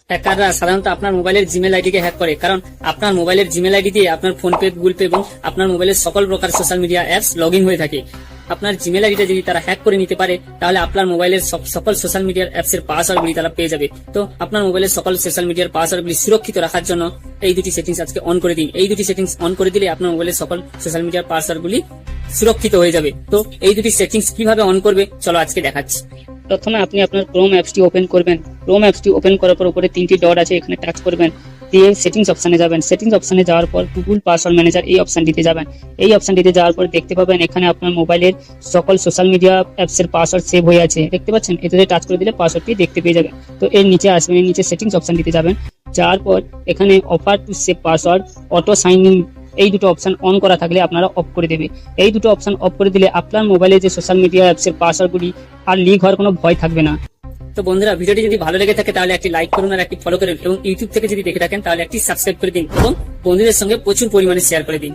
হ্যাকাররা সাধারণত আপনার মোবাইলের জিমেল আইডিকে হ্যাক করে, কারণ আপনার মোবাইলের জিমেল আইডি দিয়ে আপনার ফোনপে, গুগল পে এবং আপনার মোবাইলের সকল প্রকার social media apps log in হয়ে থাকে। আপনার জিমেল আইডিটা যদি তারা হ্যাক করে নিতে পারে, তাহলে আপনার মোবাইলের সকল সোশ্যাল মিডিয়ার অ্যাপস এর পাসওয়ার্ডগুলি তারা পেয়ে যাবে। তো আপনার মোবাইলের সকল সোশ্যাল মিডিয়ার পাসওয়ার্ডগুলি সুরক্ষিত রাখার জন্য এই দুটি সেটিংস আজকে অন করে দিন। এই দুটি সেটিংস অন করে দিলে আপনার মোবাইলের সকল সোশ্যাল মিডিয়ার পাসওয়ার্ডগুলি সুরক্ষিত হয়ে যাবে। তো এই দুটি সেটিংস কিভাবে অন করবে চলো আজকে দেখাচ্ছি। প্রথমে আপনি আপনার ক্রোম অ্যাপসটি ওপেন করবেন। ক্রোম অ্যাপসটি ওপেন করার পর উপরে তিনটি ডট আছে, এখানে টাচ করবেন, দিয়ে সেটিংস অপশনে যাবেন। সেটিংস অপশনে যাওয়ার পর গুগল পাসওয়ার্ড ম্যানেজার এই অপশনটিতে যাবেন। এই অপশনটিতে যাওয়ার পর দেখতে পাবেন এখানে আপনার মোবাইলের সকল সোশ্যাল মিডিয়া অ্যাপস এর পাসওয়ার্ড সেভ হয়ে আছে, দেখতে পাচ্ছেন। এটাতে টাচ করে দিলে পাসওয়ার্ডটি দেখতে পেয়ে যাবেন। তো এর নিচে আসবেন, এর নিচে সেটিংস অপশনটিতে যাবেন। যাওয়ার পর এখানে offer to save password, auto sign in, এই দুটো অপশন অন করা থাকলে আপনারা অফ করে দেবে। এই দুটো অপশন অফ করে দিলে আপনার মোবাইলে যে সোশ্যাল মিডিয়া অ্যাপস এর পাসওয়ার্ডগুলি আর লিক হওয়ার কোনো ভয় থাকবে না। তো বন্ধুরা, ভিডিওটি যদি ভালো লেগে থাকে তাহলে একটি লাইক করুন আর একটি ফলো করুন, এবং ইউটিউব থেকে যদি দেখে থাকেন তাহলে একটি সাবস্ক্রাইব করে দিন এবং বন্ধুদের সঙ্গে প্রচুর পরিমাণে শেয়ার করে দিন।